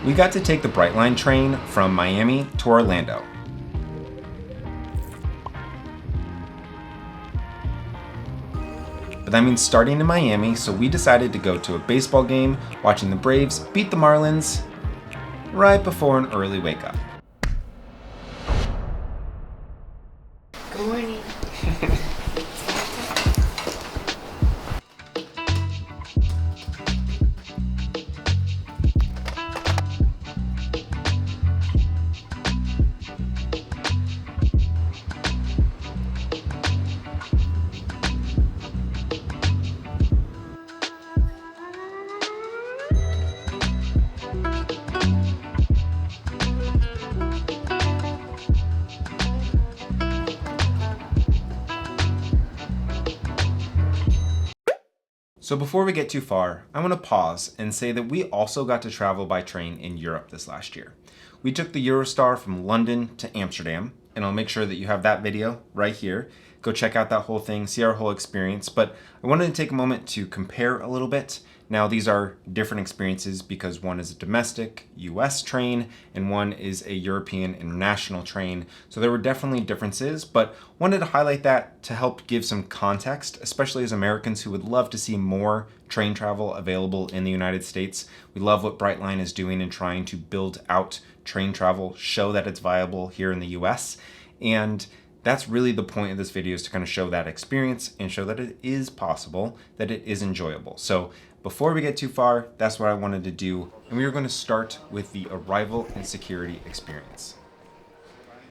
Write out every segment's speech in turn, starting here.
We got to take the Brightline train from Miami to Orlando. But that means starting in Miami, so we decided to go to a baseball game, watching the Braves beat the Marlins right before an early wake up. Good morning. So before we get too far, I want to pause and say that we also got to travel by train in Europe this last year. We took the Eurostar from London to Amsterdam, and I'll make sure that you have that video right here. Go check out that whole thing, see our whole experience, but I wanted to take a moment to compare a little bit. Now these are different experiences because one is a domestic US train and one is a European international train. So there were definitely differences, but wanted to highlight that to help give some context, especially as Americans who would love to see more train travel available in the United States. We love what Brightline is doing in trying to build out train travel, show that it's viable here in the US. And that's really the point of this video, is to kind of show that experience and show that it is possible, that it is enjoyable. So before we get too far, that's what I wanted to do. And we are going to start with the arrival and security experience.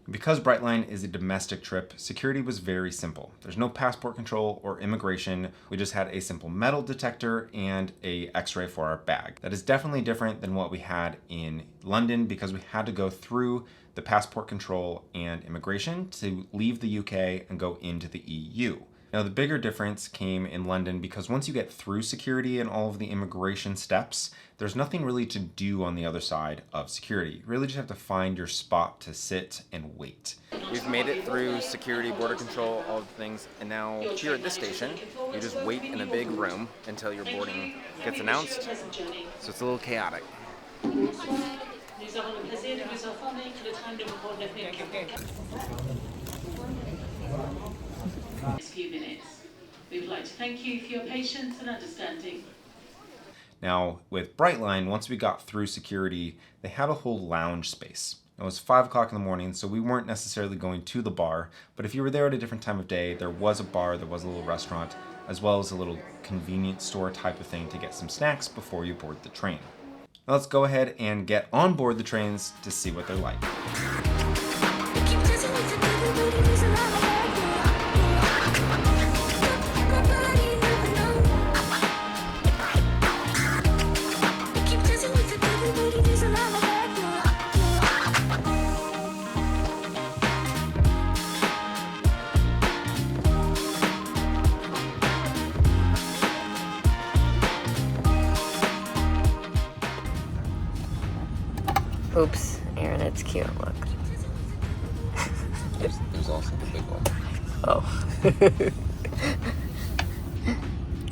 Because Brightline is a domestic trip, security was very simple. There's no passport control or immigration. We just had a simple metal detector and a x-ray for our bag. That is definitely different than what we had in London because we had to go through the passport control and immigration to leave the UK and go into the EU. Now the bigger difference came in London because once you get through security and all of the immigration steps, there's nothing really to do on the other side of security. You really just have to find your spot to sit and wait. We've made it through security, border control, all of the things, and now here at this station, you just wait in a big room until your boarding gets announced, so it's a little chaotic. Few minutes. We would like to thank you for your patience and understanding. Now, with Brightline, once we got through security, they had a whole lounge space. It was 5 o'clock in the morning, so we weren't necessarily going to the bar, but if you were there at a different time of day, there was a bar, there was a little restaurant, as well as a little convenience store type of thing to get some snacks before you board the train. Now let's go ahead and get on board the trains to see what they're like. Oops, Aaron, it's cute. Look. There's also the big one. Oh.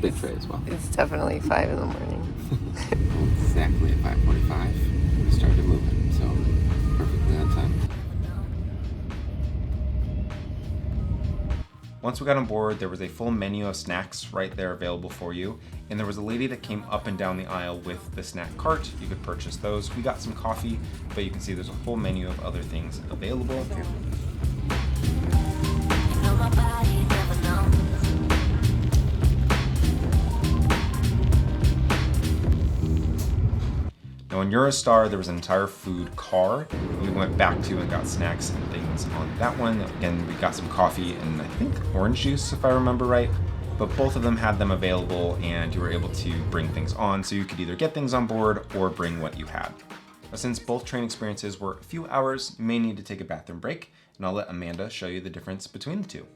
Big tray as well. It's definitely 5 in the morning. Exactly at 5:45, we started moving, so perfectly on time. Once we got on board, there was a full menu of snacks right there available for you, and there was a lady that came up and down the aisle with the snack cart. You could purchase those. We got some coffee, but you can see there's a whole menu of other things available. Now in Eurostar, there was an entire food car we went back to and got snacks and things on that one. Again, we got some coffee and I think orange juice, if I remember right. But both of them had them available and you were able to bring things on, so you could either get things on board or bring what you had. But since both train experiences were a few hours, you may need to take a bathroom break, and I'll let Amanda show you the difference between the two.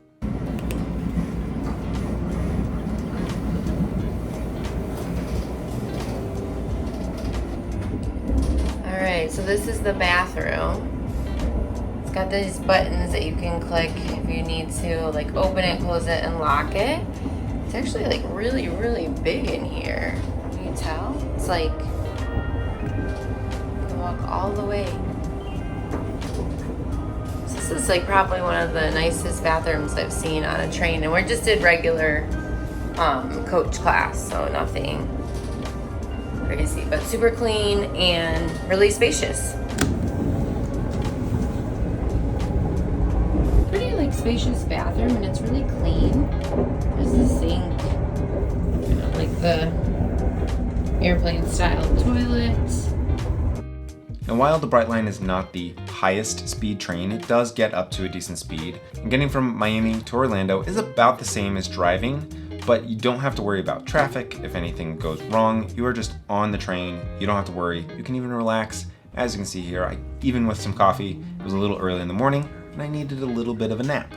Alright, so this is the bathroom. It's got these buttons that you can click if you need to, like open it, close it, and lock it. It's actually like really, really big in here. Can you tell? It's like, come all the way. So this is like probably one of the nicest bathrooms I've seen on a train, and we just did regular coach class, so nothing crazy, but super clean and really spacious. Pretty like spacious bathroom, and it's really clean. There's the sink, kind of like the airplane style toilet. And while the Brightline is not the highest speed train, it does get up to a decent speed. And getting from Miami to Orlando is about the same as driving, but you don't have to worry about traffic. If anything goes wrong, you are just on the train. You don't have to worry. You can even relax. As you can see here, even with some coffee, it was a little early in the morning and I needed a little bit of a nap.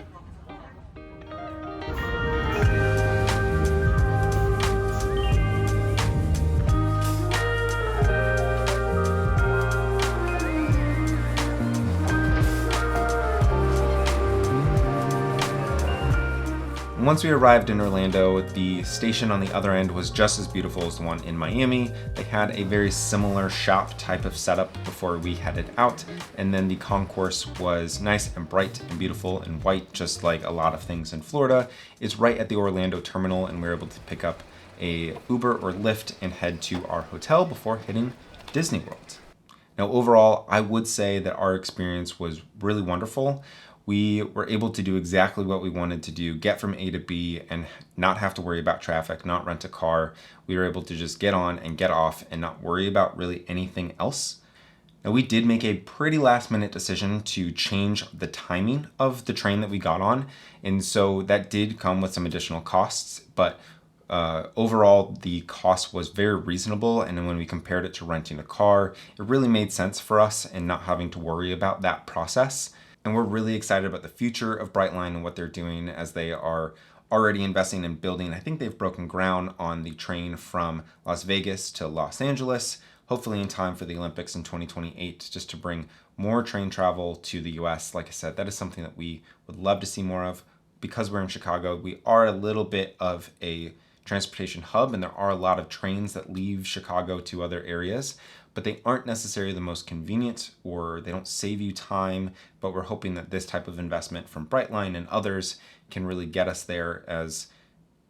Once we arrived in Orlando, the station on the other end was just as beautiful as the one in Miami. They had a very similar shop type of setup before we headed out, and then the concourse was nice and bright and beautiful and white, just like a lot of things in Florida. It's right at the Orlando terminal, and we were able to pick up a Uber or Lyft and head to our hotel before hitting Disney World. Now overall, I would say that our experience was really wonderful. We were able to do exactly what we wanted to do, get from A to B and not have to worry about traffic, not rent a car. We were able to just get on and get off and not worry about really anything else. Now we did make a pretty last minute decision to change the timing of the train that we got on. And so that did come with some additional costs, but overall the cost was very reasonable. And then when we compared it to renting a car, it really made sense for us and not having to worry about that process. And we're really excited about the future of Brightline and what they're doing as they are already investing in building. I think they've broken ground on the train from Las Vegas to Los Angeles, hopefully in time for the Olympics in 2028, just to bring more train travel to the US. Like I said, that is something that we would love to see more of. Because we're in Chicago, we are a little bit of a transportation hub, and there are a lot of trains that leave Chicago to other areas, but they aren't necessarily the most convenient, or they don't save you time. But we're hoping that this type of investment from Brightline and others can really get us there, as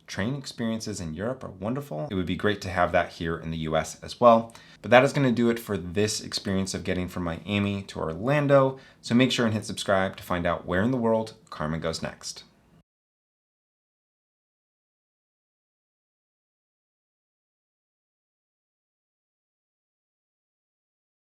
train experiences in Europe are wonderful. It would be great to have that here in the US as well. But that is going to do it for this experience of getting from Miami to Orlando. So make sure and hit subscribe to find out where in the world Carmen goes next.